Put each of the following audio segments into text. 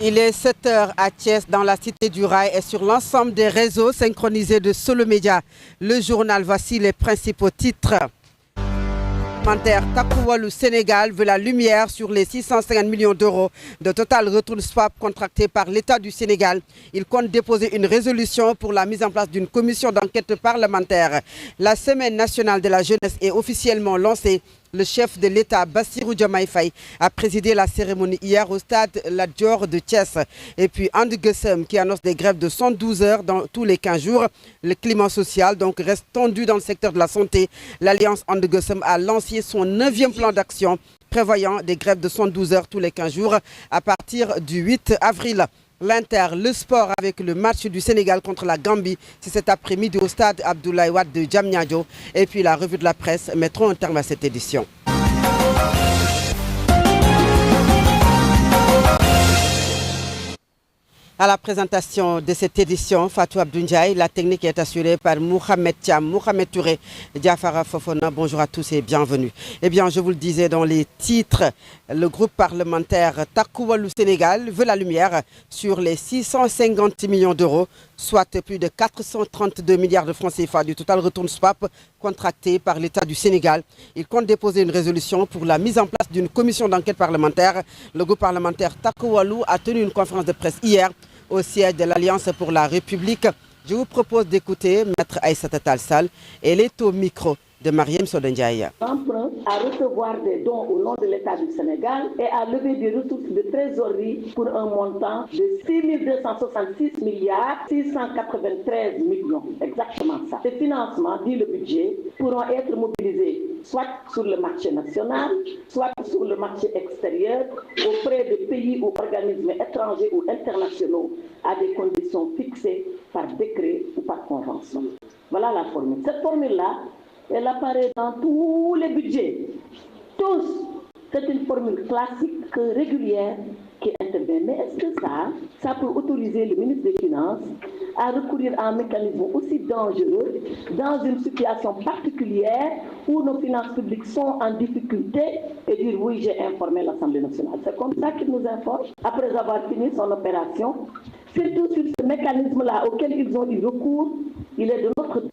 Il est 7 heures à Thiès, dans la cité du Rail et sur l'ensemble des réseaux synchronisés de Solo Média. Le journal, voici les principaux titres. Takku Wallu Sénégal veut la lumière sur les 650 millions d'euros de Total Return Swap contractés par l'État du Sénégal. Il compte déposer une résolution pour la mise en place d'une commission d'enquête parlementaire. La Semaine nationale de la jeunesse est officiellement lancée. Le chef de l'État, Bassirou Diomaye Faye, a présidé la cérémonie hier au stade Lat Dior de Thiès. Et puis And Gueusseum qui annonce des grèves de 112 heures dans tous les 15 jours. Le climat social donc reste tendu dans le secteur de la santé. L'Alliance And Gueusseum a lancé son 9e plan d'action prévoyant des grèves de 112 heures tous les 15 jours à partir du 8 avril. L'Inter, le sport avec le match du Sénégal contre la Gambie, c'est cet après-midi au stade Abdoulaye Wade de Diamniadio. Et puis la revue de la presse mettront un terme à cette édition. À la présentation de cette édition, Fatou Abdoundiaye, la technique est assurée par Mohamed Thiam, Mohamed Touré, Diafara Fofona. Bonjour à tous et bienvenue. Eh bien, je vous le disais dans les titres, le groupe parlementaire Takku Wallu Sénégal veut la lumière sur les 650 millions d'euros, soit plus de 432 milliards de francs CFA du Total Return Swap contracté par l'État du Sénégal. Il compte déposer une résolution pour la mise en place d'une commission d'enquête parlementaire. Le groupe parlementaire Takku Wallu a tenu une conférence de presse hier au siège de l'Alliance pour la République. Je vous propose d'écouter Maître Aïssata Tall Sall. Elle est au micro de Mariam Sodendiaye. Emprunt à recevoir des dons au nom de l'État du Sénégal et à lever des ressources de trésorerie pour un montant de 6 266 milliards 693 millions. Exactement ça. Ces financements, dit le budget, pourront être mobilisés soit sur le marché national, soit sur le marché extérieur, auprès de pays ou organismes étrangers ou internationaux à des conditions fixées par décret ou par convention. Voilà la formule. Cette formule-là, elle apparaît dans tous les budgets. Tous. C'est une formule classique, régulière, qui intervient. Mais est-ce que ça peut autoriser le ministre des Finances à recourir à un mécanisme aussi dangereux dans une situation particulière où nos finances publiques sont en difficulté et dire oui, j'ai informé l'Assemblée nationale. C'est comme ça qu'il nous informe, après avoir fini son opération. Surtout sur ce mécanisme-là auquel ils ont eu recours, il est de notre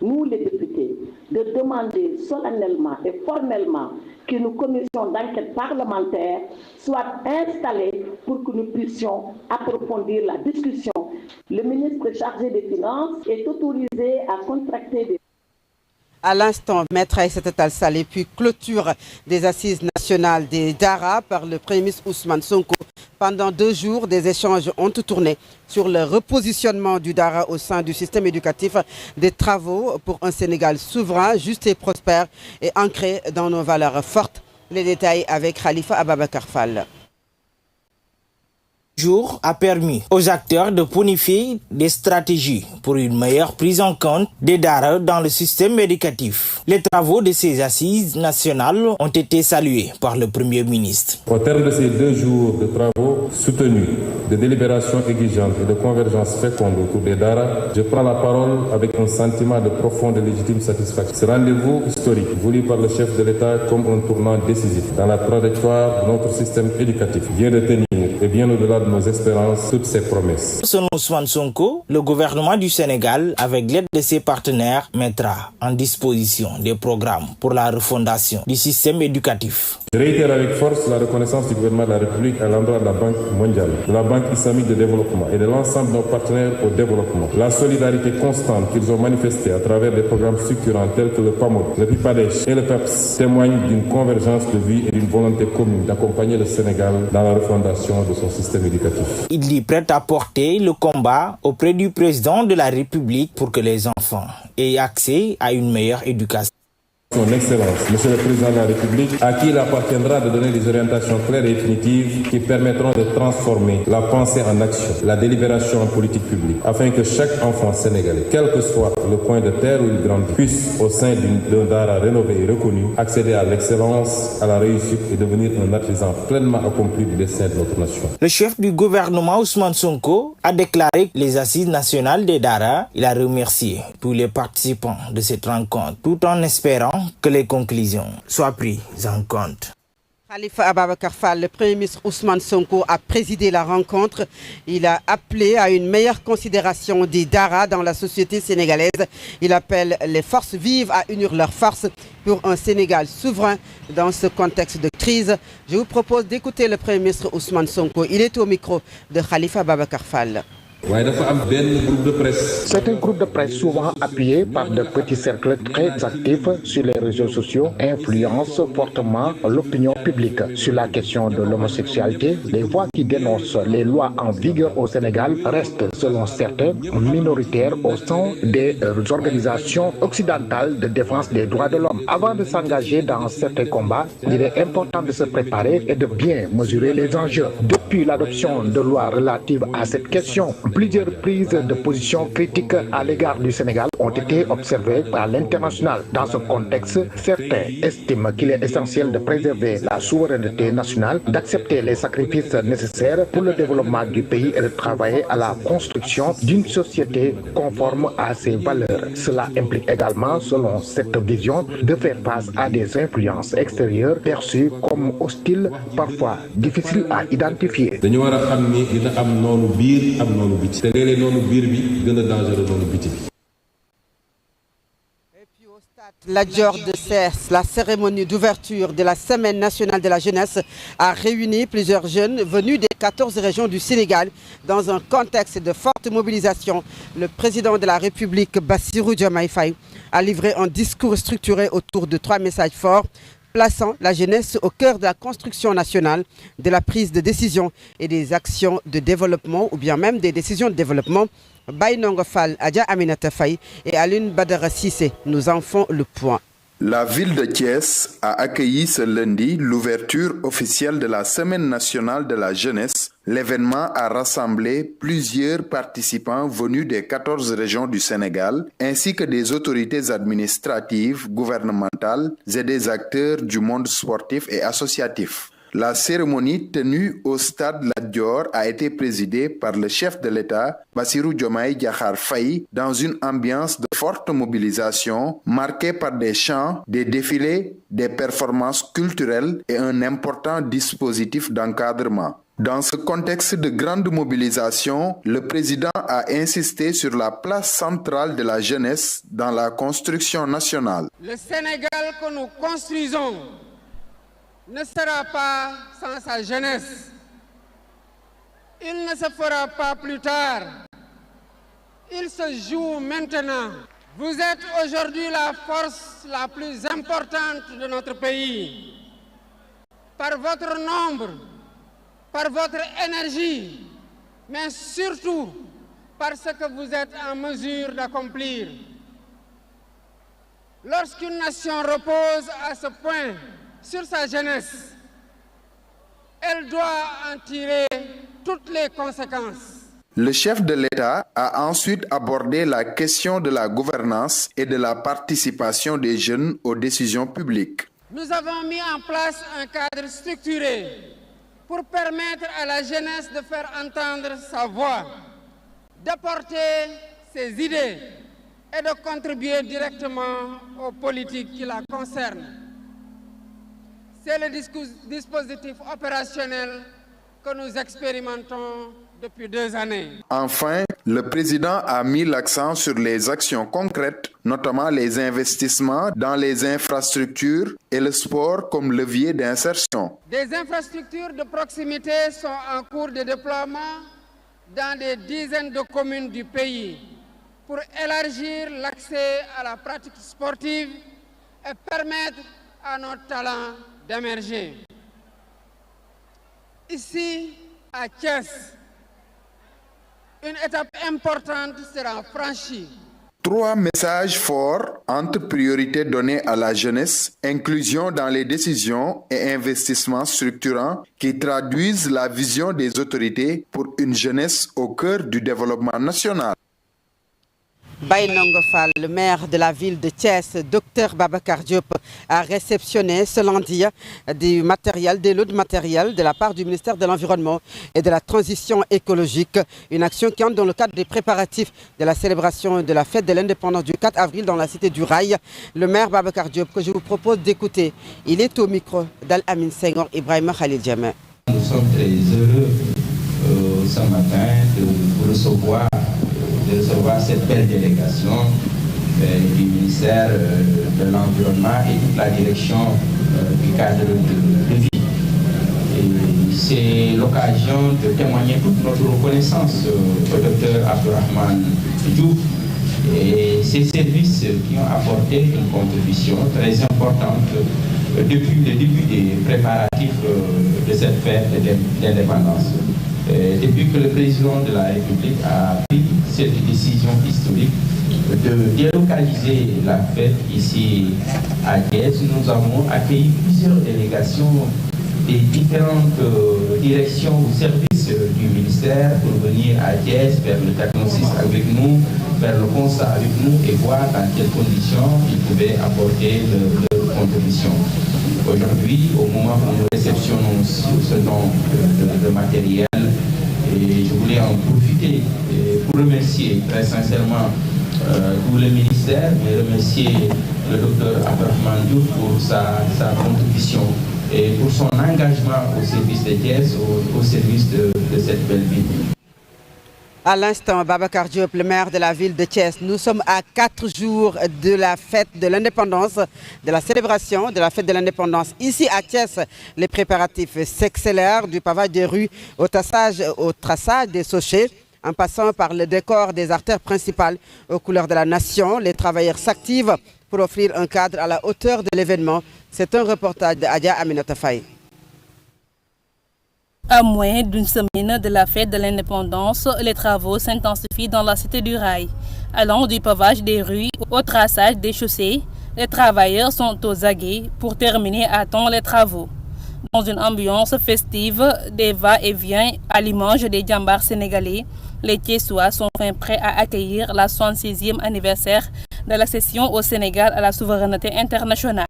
nous les députés, de demander solennellement et formellement qu'une commission d'enquête parlementaire soit installée pour que nous puissions approfondir la discussion. Le ministre chargé des Finances est autorisé à contracter des... À l'instant, Maître Aïssata Tall Sall et puis clôture des assises nationales des DARA par le Premier ministre Ousmane Sonko. Pendant 2 jours, des échanges ont tourné sur le repositionnement du DARA au sein du système éducatif, des travaux pour un Sénégal souverain, juste et prospère et ancré dans nos valeurs fortes. Les détails avec Khalifa Ababakar Fall. Jour a permis aux acteurs de bonifier des stratégies pour une meilleure prise en compte des DARA dans le système éducatif. Les travaux de ces assises nationales ont été salués par le Premier ministre. Au terme de ces 2 jours de travaux soutenus, de délibérations exigeantes et de convergences fécondes autour des DARA, je prends la parole avec un sentiment de profonde et légitime satisfaction. Ce rendez-vous historique, voulu par le chef de l'État comme un tournant décisif dans la trajectoire de notre système éducatif, vient de tenir et bien au-delà de nos espérances, toutes ces promesses. Selon Ousmane Sonko, le gouvernement du Sénégal, avec l'aide de ses partenaires, mettra en disposition des programmes pour la refondation du système éducatif. Je réitère avec force la reconnaissance du gouvernement de la République à l'endroit de la Banque mondiale, de la Banque islamique de développement et de l'ensemble de nos partenaires au développement. La solidarité constante qu'ils ont manifestée à travers des programmes structurants tels que le PAMOD, le PIPADES et le PEPS témoignent d'une convergence de vie et d'une volonté commune d'accompagner le Sénégal dans la refondation de son système éducatif. Il dit prêt à porter le combat auprès du président de la République pour que les enfants aient accès à une meilleure éducation. Son Excellence, Monsieur le Président de la République, à qui il appartiendra de donner des orientations claires et définitives qui permettront de transformer la pensée en action, la délibération en politique publique, afin que chaque enfant sénégalais, quel que soit le coin de terre où il grandit, puisse, au sein d'un DARA rénové et reconnu, accéder à l'excellence, à la réussite et devenir un artisan pleinement accompli du destin de notre nation. Le chef du gouvernement, Ousmane Sonko, a déclaré les assises nationales des DARA. Il a remercié tous les participants de cette rencontre, tout en espérant que les conclusions soient prises en compte. Khalifa Ababacar Fall, le Premier ministre Ousmane Sonko a présidé la rencontre. Il a appelé à une meilleure considération des Dara dans la société sénégalaise. Il appelle les forces vives à unir leurs forces pour un Sénégal souverain dans ce contexte de crise. Je vous propose d'écouter le Premier ministre Ousmane Sonko. Il est au micro de Khalifa Ababacar Fall. C'est un groupe de presse souvent appuyé par de petits cercles très actifs sur les réseaux sociaux influence fortement l'opinion publique. Sur la question de l'homosexualité, les voix qui dénoncent les lois en vigueur au Sénégal restent, selon certains, minoritaires au sein des organisations occidentales de défense des droits de l'homme. Avant de s'engager dans certains combats, il est important de se préparer et de bien mesurer les enjeux. Depuis l'adoption de lois relatives à cette question, plusieurs prises de position critiques à l'égard du Sénégal ont été observées à l'international. Dans ce contexte, certains estiment qu'il est essentiel de préserver la souveraineté nationale, d'accepter les sacrifices nécessaires pour le développement du pays et de travailler à la construction d'une société conforme à ses valeurs. Cela implique également, selon cette vision, de faire face à des influences extérieures perçues comme hostiles, parfois difficiles à identifier. Et puis au stade Lat Dior de Cers, la cérémonie d'ouverture de la Semaine nationale de la jeunesse a réuni plusieurs jeunes venus des 14 régions du Sénégal dans un contexte de forte mobilisation. Le président de la République, Bassirou Diomaye Faye, a livré un discours structuré autour de 3 messages forts, plaçant la jeunesse au cœur de la construction nationale, de la prise de décision et des actions de développement ou bien même des décisions de développement. Baïnongo Fall, Adja Aminata Faye et Alioune Badara Cissé nous en font le point. La ville de Thiès a accueilli ce lundi l'ouverture officielle de la Semaine nationale de la jeunesse. L'événement a rassemblé plusieurs participants venus des 14 régions du Sénégal, ainsi que des autorités administratives, gouvernementales et des acteurs du monde sportif et associatif. La cérémonie tenue au stade Lat Dior a été présidée par le chef de l'État, Bassirou Diomaye Diakhar Faye, dans une ambiance de forte mobilisation marquée par des chants, des défilés, des performances culturelles et un important dispositif d'encadrement. Dans ce contexte de grande mobilisation, le président a insisté sur la place centrale de la jeunesse dans la construction nationale. Le Sénégal que nous construisons ne sera pas sans sa jeunesse. Il ne se fera pas plus tard. Il se joue maintenant. Vous êtes aujourd'hui la force la plus importante de notre pays. Par votre nombre, par votre énergie, mais surtout par ce que vous êtes en mesure d'accomplir. Lorsqu'une nation repose à ce point sur sa jeunesse, elle doit en tirer toutes les conséquences. Le chef de l'État a ensuite abordé la question de la gouvernance et de la participation des jeunes aux décisions publiques. Nous avons mis en place un cadre structuré pour permettre à la jeunesse de faire entendre sa voix, d'apporter ses idées et de contribuer directement aux politiques qui la concernent. C'est le dispositif opérationnel que nous expérimentons depuis 2 années. Enfin, le président a mis l'accent sur les actions concrètes, notamment les investissements dans les infrastructures et le sport comme levier d'insertion. Des infrastructures de proximité sont en cours de déploiement dans des dizaines de communes du pays pour élargir l'accès à la pratique sportive et permettre à nos talents d'émerger. Ici, à Thiès, une étape importante sera franchie. 3 messages forts entre priorités données à la jeunesse, inclusion dans les décisions et investissements structurants qui traduisent la vision des autorités pour une jeunesse au cœur du développement national. Baïnongo Fall, le maire de la ville de Thiès, Dr Babacar Diop, a réceptionné ce lundi des lots de matériel de la part du ministère de l'Environnement et de la Transition écologique. Une action qui entre dans le cadre des préparatifs de la célébration de la fête de l'indépendance du 4 avril dans la cité du Rail. Le maire Babacar Diop, que je vous propose d'écouter, il est au micro d'Al-Amin Senghor Ibrahima Khalil Djamé. Nous sommes très heureux ce matin de recevoir cette belle délégation du ministère de l'Environnement et toute la direction du cadre de vie. Et c'est l'occasion de témoigner toute notre reconnaissance au Dr Abdourahmane Diouf et ses services qui ont apporté une contribution très importante depuis le début des préparatifs de cette fête d'indépendance. Depuis que le président de la République a pris cette décision historique de délocaliser la fête ici à Thiès, nous avons accueilli plusieurs délégations des différentes directions ou services du ministère pour venir à Thiès, faire le diagnostic avec nous, faire le constat avec nous et voir dans quelles conditions ils pouvaient apporter leur contribution. Aujourd'hui, au moment où nous réceptionnons ce nom de matériel, et je voulais en profiter pour remercier très sincèrement tout le ministère, mais remercier le docteur Abdourahmane Diouf pour sa contribution et pour son engagement au service de Thiès, au service de cette belle ville. À l'instant, Babacar Diop, le maire de la ville de Thiès, nous sommes à 4 jours de la fête de l'indépendance, de la célébration de la fête de l'indépendance. Ici à Thiès, les préparatifs s'accélèrent du pavage des rues au traçage des sochets, en passant par le décor des artères principales aux couleurs de la nation. Les travailleurs s'activent pour offrir un cadre à la hauteur de l'événement. C'est un reportage de Adja Aminata Faye. À moins d'une semaine de la fête de l'indépendance, les travaux s'intensifient dans la cité du Rail. Allant du pavage des rues au traçage des chaussées, les travailleurs sont aux aguets pour terminer à temps les travaux. Dans une ambiance festive, des va-et-vient à l'image des djambars sénégalais, les Thiessois sont enfin prêts à accueillir la 66e anniversaire de l'accession au Sénégal à la souveraineté internationale.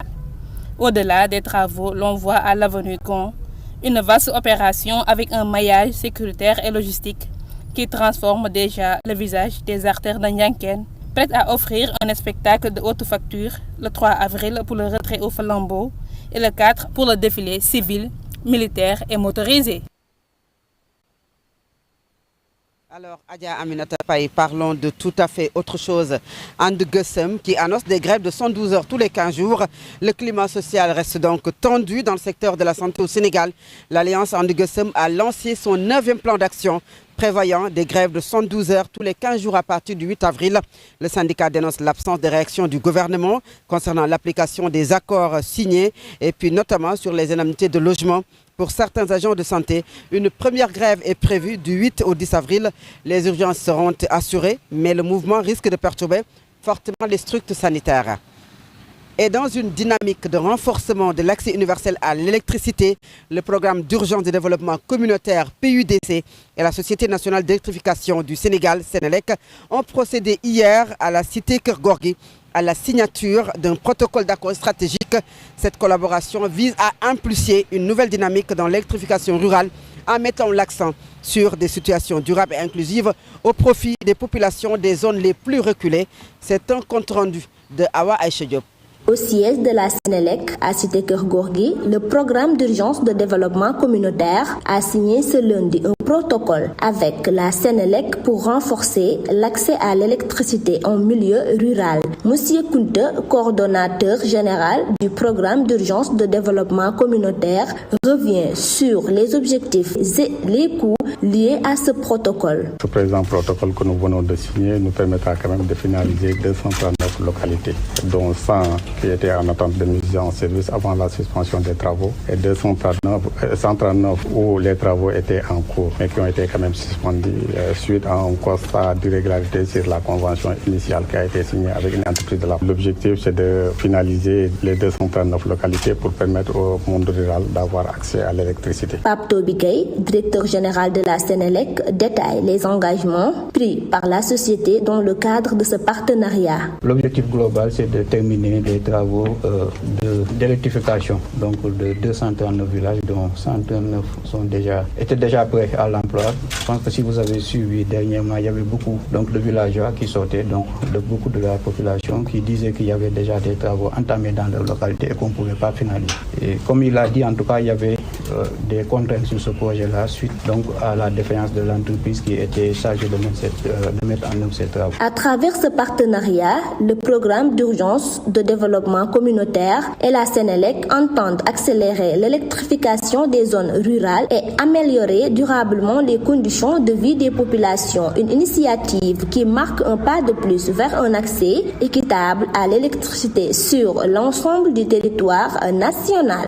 Au-delà des travaux, l'on voit à l'avenue Con une vaste opération avec un maillage sécuritaire et logistique qui transforme déjà le visage des artères d'Anyanken, prête à offrir un spectacle de haute facture le 3 avril pour le retrait au flambeau et le 4 pour le défilé civil, militaire et motorisé. Alors, Adja Aminata Faye, parlons de tout à fait autre chose. And Gueusseum qui annonce des grèves de 112 heures tous les 15 jours. Le climat social reste donc tendu dans le secteur de la santé au Sénégal. L'Alliance And Gueusseum a lancé son 9e plan d'action prévoyant des grèves de 112 heures tous les 15 jours à partir du 8 avril. Le syndicat dénonce l'absence de réaction du gouvernement concernant l'application des accords signés et puis notamment sur les indemnités de logement. Pour certains agents de santé, une première grève est prévue du 8 au 10 avril. Les urgences seront assurées, mais le mouvement risque de perturber fortement les structures sanitaires. Et dans une dynamique de renforcement de l'accès universel à l'électricité, le programme d'urgence de développement communautaire PUDC et la Société nationale d'électrification du Sénégal, Sénélec, ont procédé hier à la cité Keur Gorgui à la signature d'un protocole d'accord stratégique. Cette collaboration vise à impulser une nouvelle dynamique dans l'électrification rurale en mettant l'accent sur des situations durables et inclusives au profit des populations des zones les plus reculées. C'est un compte rendu de Awa Aïcha Diop. Au siège de la Sénélec à Cité Keur Gorgui, le programme d'urgence de développement communautaire a signé ce lundi un protocole avec la Sénélec pour renforcer l'accès à l'électricité en milieu rural. Monsieur Kounte, coordonnateur général du programme d'urgence de développement communautaire, revient sur les objectifs et les coûts liés à ce protocole. Ce présent protocole que nous venons de signer nous permettra quand même de finaliser 239 localités, dont 100 qui étaient en attente de mise en service avant la suspension des travaux et 139 où les travaux étaient en cours. mais qui ont été quand même suspendus suite à un constat d'irrégularité sur la convention initiale qui a été signée avec une entreprise de la. L'objectif, c'est de finaliser les 239 localités pour permettre au monde rural d'avoir accès à l'électricité. Pape Toby Gueye, directeur général de la Sénélec, détaille les engagements pris par la société dans le cadre de ce partenariat. L'objectif global, c'est de terminer les travaux d'électrification donc de 239 villages, dont 139 étaient déjà prêts à l'emploi. Je pense que si vous avez suivi dernièrement, il y avait beaucoup de villageois qui sortaient, donc de beaucoup de la population qui disaient qu'il y avait déjà des travaux entamés dans leur localité et qu'on ne pouvait pas finaliser. Et comme il a dit, en tout cas, il y avait des contraintes sur ce projet-là suite donc à la défaillance de l'entreprise qui était chargée de mettre en œuvre ces travaux. À travers ce partenariat, le programme d'urgence de développement communautaire et la Sénélec entendent accélérer l'électrification des zones rurales et améliorer durablement les conditions de vie des populations. Une initiative qui marque un pas de plus vers un accès équitable à l'électricité sur l'ensemble du territoire national.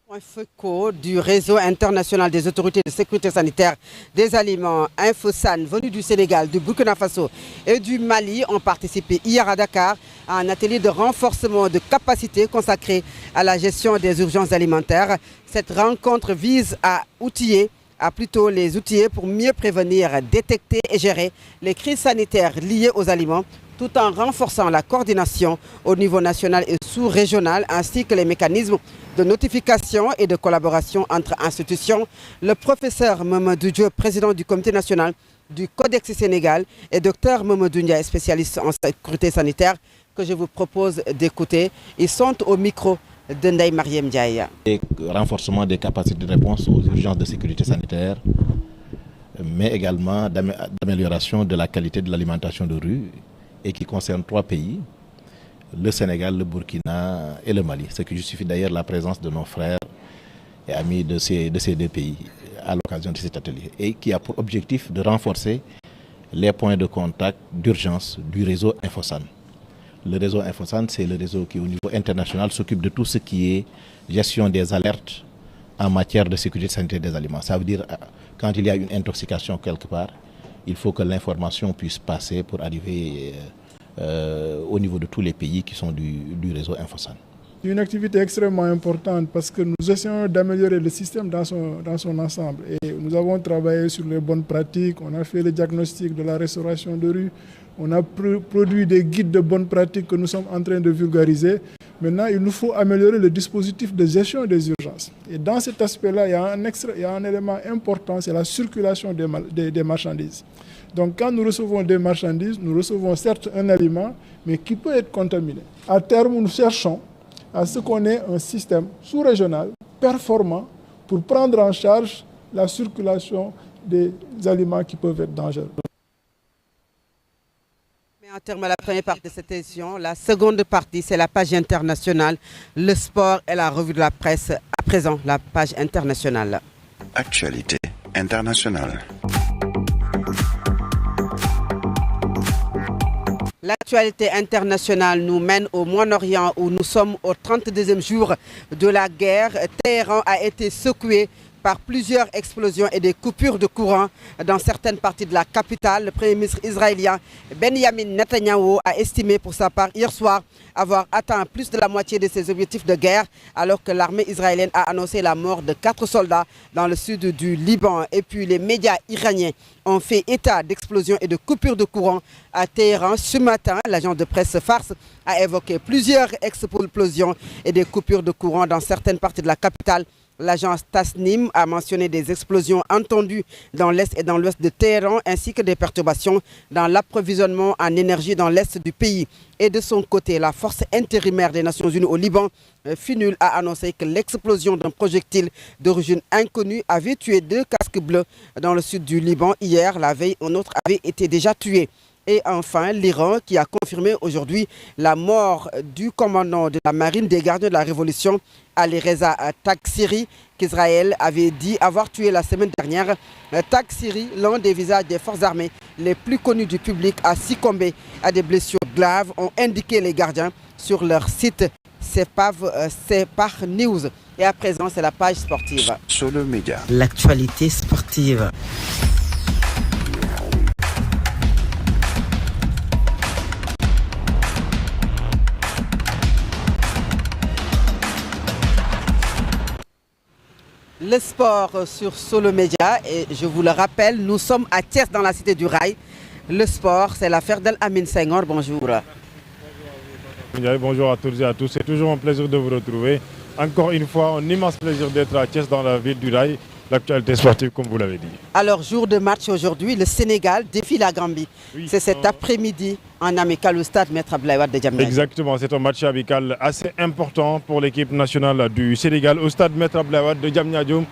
Point FECO du réseau international des autorités de sécurité sanitaire des aliments Infosan venus du Sénégal, du Burkina Faso et du Mali ont participé hier à Dakar à un atelier de renforcement de capacité consacré à la gestion des urgences alimentaires. Cette rencontre vise à les outiller pour mieux prévenir, détecter et gérer les crises sanitaires liées aux aliments, tout en renforçant la coordination au niveau national et sous-régional, ainsi que les mécanismes de notification et de collaboration entre institutions. Le professeur Mamadou Diop, président du comité national du Codex Sénégal, et docteur Mamadou Ndiaye, spécialiste en sécurité sanitaire, que je vous propose d'écouter. Ils sont au micro de Ndeye Mariem Ndiaye. Renforcement des capacités de réponse aux urgences de sécurité sanitaire, mais également d'amélioration de la qualité de l'alimentation de rue, et qui concerne 3 pays, le Sénégal, le Burkina et le Mali. Ce qui justifie d'ailleurs la présence de nos frères et amis de ces 2 pays à l'occasion de cet atelier, et qui a pour objectif de renforcer les points de contact d'urgence du réseau Infosan. Le réseau Infosan, c'est le réseau qui au niveau international s'occupe de tout ce qui est gestion des alertes en matière de sécurité sanitaire des aliments. Ça veut dire quand il y a une intoxication quelque part, il faut que l'information puisse passer pour arriver au niveau de tous les pays qui sont du réseau Infosan. C'est une activité extrêmement importante parce que nous essayons d'améliorer le système dans son ensemble. Et nous avons travaillé sur les bonnes pratiques, on a fait le diagnostic de la restauration de rue, on a produit des guides de bonnes pratiques que nous sommes en train de vulgariser. Maintenant, il nous faut améliorer le dispositif de gestion des urgences. Et dans cet aspect-là, il y a un élément important, c'est la circulation des marchandises. Donc quand nous recevons des marchandises, nous recevons certes un aliment, mais qui peut être contaminé. À terme, nous cherchons à ce qu'on ait un système sous-régional performant pour prendre en charge la circulation des aliments qui peuvent être dangereux. En termes de la première partie de cette édition, la seconde partie, c'est la page internationale, le sport et la revue de la presse. À présent, la page internationale. Actualité internationale. L'actualité internationale nous mène au Moyen-Orient où nous sommes au 32e jour de la guerre. Téhéran a été secoué par plusieurs explosions et des coupures de courant dans certaines parties de la capitale. Le Premier ministre israélien Benjamin Netanyahu a estimé pour sa part hier soir avoir atteint plus de la moitié de ses objectifs de guerre alors que l'armée israélienne a annoncé la mort de 4 soldats dans le sud du Liban. Et puis les médias iraniens ont fait état d'explosions et de coupures de courant à Téhéran. Ce matin, l'agence de presse Fars a évoqué plusieurs explosions et des coupures de courant dans certaines parties de la capitale. L'agence Tasnim a mentionné des explosions entendues dans l'est et dans l'ouest de Téhéran ainsi que des perturbations dans l'approvisionnement en énergie dans l'est du pays. Et de son côté, la force intérimaire des Nations Unies au Liban, FINUL, a annoncé que l'explosion d'un projectile d'origine inconnue avait tué 2 casques bleus dans le sud du Liban. Hier, la veille, un autre avait été déjà tué. Et enfin, l'Iran qui a confirmé aujourd'hui la mort du commandant de la marine des gardiens de la révolution, Ali Reza Taksiri, qu'Israël avait dit avoir tué la semaine dernière. Taksiri, l'un des visages des forces armées les plus connus du public, a succombé à des blessures graves, ont indiqué les gardiens sur leur site c'est par News. Et à présent, c'est la page sportive. Solo Média. L'actualité sportive. Le sport sur Solo Média et je vous le rappelle, nous sommes à Thiès dans la cité du Rail. Le sport, c'est l'affaire d'El-Amin Senghor. Bonjour. Bonjour à toutes et à tous. C'est toujours un plaisir de vous retrouver. Encore une fois, un immense plaisir d'être à Thiès dans la ville du Rail. L'actualité sportive, comme vous l'avez dit. Alors, jour de match aujourd'hui, le Sénégal défie la Gambie. Oui, c'est cet après-midi en amical au stade Maître Abdoulaye Wade de Diamniadio. Exactement, c'est un match amical assez important pour l'équipe nationale du Sénégal au stade Maître Abdoulaye Wade de Diamniadio.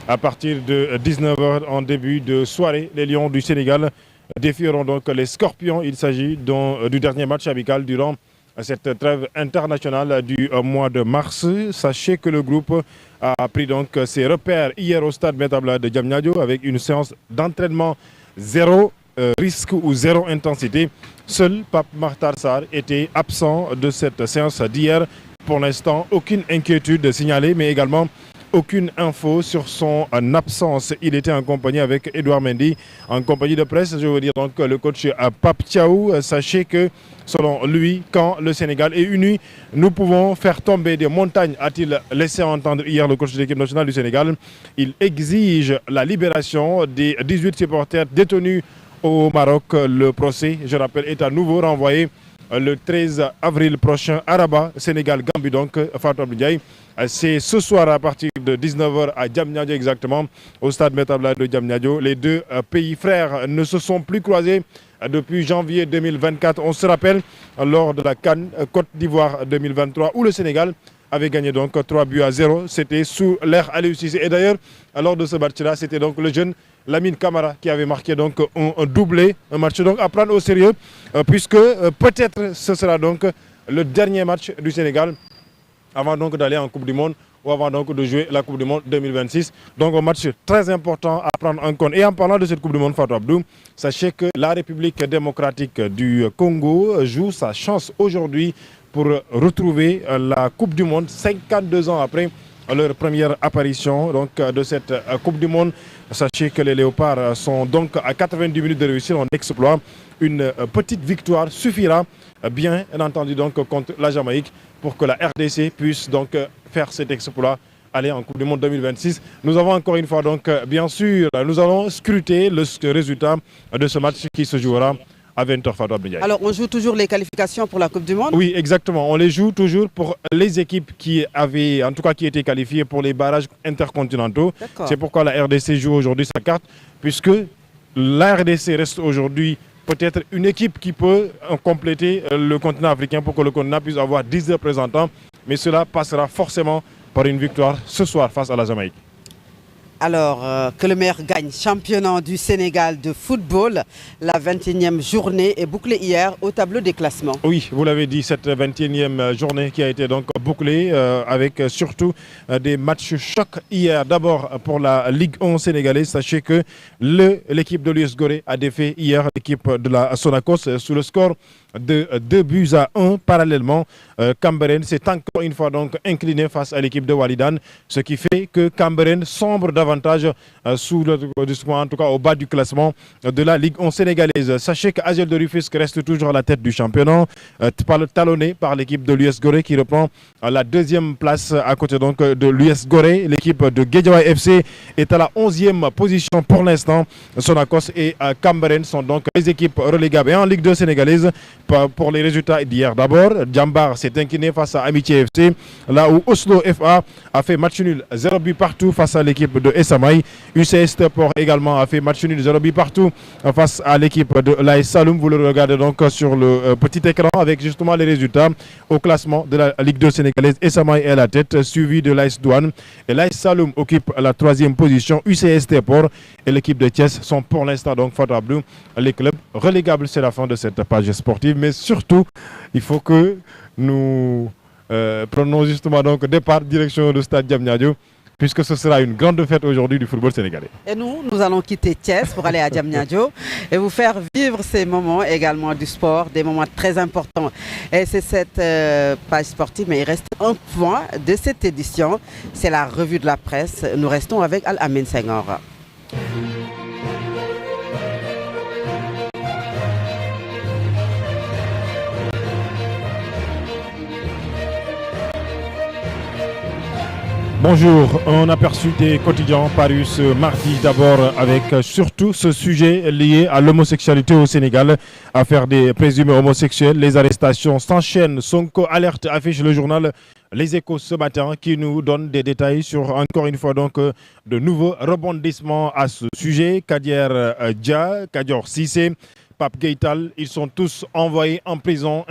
À partir de 19h en début de soirée, les Lions du Sénégal défieront donc les Scorpions. Il s'agit du dernier match amical durant cette trêve internationale du mois de mars. Sachez que le groupe a pris donc ses repères hier au stade Maître Abdoulaye de Diamniadio avec une séance d'entraînement zéro risque ou zéro intensité. Seul Pape Makhtar Sarr était absent de cette séance d'hier. Pour l'instant, aucune inquiétude signalée, mais également aucune info sur son absence. Il était en compagnie avec Edouard Mendy, en compagnie de presse. Je veux dire donc le coach Pape Thiaw. Sachez que selon lui, quand le Sénégal est uni, nous pouvons faire tomber des montagnes, a-t-il laissé entendre hier le coach de l'équipe nationale du Sénégal. Il exige la libération des 18 supporters détenus au Maroc. Le procès, je rappelle, est à nouveau renvoyé le 13 avril prochain à Rabat, Sénégal-Gambie, donc Fatou Abdoulaye. C'est ce soir à partir de 19h à Diamniadio exactement, au stade Maître Abdoulaye de Diamniadio. Les deux pays frères ne se sont plus croisés depuis janvier 2024. On se rappelle lors de la CAN Côte d'Ivoire 2023 où le Sénégal avait gagné donc 3-0. C'était sous l'ère Aliou Cissé. Et d'ailleurs, lors de ce match-là, c'était donc le jeune Lamine Camara qui avait marqué donc un doublé, un match donc à prendre au sérieux, puisque peut-être ce sera donc le dernier match du Sénégal avant donc d'aller en Coupe du Monde ou avant donc de jouer la Coupe du Monde 2026. Donc un match très important à prendre en compte. Et en parlant de cette Coupe du Monde, Fatou Abdou, sachez que la République démocratique du Congo joue sa chance aujourd'hui pour retrouver la Coupe du Monde 52 ans après leur première apparition donc, de cette Coupe du Monde. Sachez que les Léopards sont donc à 90 minutes de réussir un exploit. Une petite victoire suffira bien entendu donc contre la Jamaïque pour que la RDC puisse donc faire cet exploit, aller en Coupe du Monde 2026. Nous avons encore une fois donc bien sûr, nous allons scruter le résultat de ce match qui se jouera à 20h. Fatou Abdoulaye. Alors on joue toujours les qualifications pour la Coupe du Monde? Oui, exactement. On les joue toujours pour les équipes qui avaient, en tout cas qui étaient qualifiées pour les barrages intercontinentaux. C'est pourquoi la RDC joue aujourd'hui sa carte, puisque la RDC reste aujourd'hui peut-être une équipe qui peut compléter le continent africain pour que le continent puisse avoir 10 représentants. Mais cela passera forcément par une victoire ce soir face à la Jamaïque. Alors, que le meilleur gagne. Championnat du Sénégal de football. La 21e journée est bouclée hier au tableau des classements. Oui, vous l'avez dit, cette 21e journée qui a été donc bouclée avec surtout des matchs chocs hier. D'abord pour la Ligue 1 sénégalaise. Sachez que l'équipe de l'US Gorée a défait hier l'équipe de la Sonacos sous le score de 2-1. Parallèlement, Cambérène s'est encore une fois donc incliné face à l'équipe de Walidane, ce qui fait que Cambérène sombre davantage sous le, en tout cas au bas du classement de la Ligue 1 sénégalaise. Sachez que AGEL de Rufisque reste toujours à la tête du championnat, talonné par l'équipe de l'US Gorée qui reprend la deuxième place à côté donc de l'US Gorée. L'équipe de Guédiawaye FC est à la 11e position pour l'instant. Sonacos et Cambérène sont donc les équipes relégables. Et en Ligue 2 sénégalaise, pour les résultats d'hier. D'abord, Djambar s'est incliné face à Amitié FC, là où Oslo FA a fait match nul 0 but partout face à l'équipe de Esamaï. UCS Sport également a fait match nul 0 but partout face à l'équipe de l'AS Saloum. Vous le regardez donc sur le petit écran avec justement les résultats au classement de la Ligue 2 sénégalaise. Esamaï est à la tête, suivi de l'AS Douane. Et l'AS Saloum occupe la 3e position. UCS Sport et l'équipe de Thiès sont pour l'instant donc Fatou Abdou les clubs relégables. C'est la fin de cette page sportive. Mais surtout, il faut que nous prenons justement donc départ direction du stade Diamniadio puisque ce sera une grande fête aujourd'hui du football sénégalais. Et nous allons quitter Thiès pour aller à Diamniadio et vous faire vivre ces moments également du sport, des moments très importants. Et c'est cette page sportive, mais il reste un point de cette édition, c'est la revue de la presse. Nous restons avec Al-Amin Senghor. Bonjour, un aperçu des quotidiens paru ce mardi, d'abord avec surtout ce sujet lié à l'homosexualité au Sénégal, affaire des présumés homosexuels, les arrestations s'enchaînent. Sonko alerte affiche le journal Les Échos ce matin qui nous donne des détails sur encore une fois donc de nouveaux rebondissements à ce sujet. Kadier Dia, Kadior Sissé, Pape Gueital, ils sont tous envoyés en prison.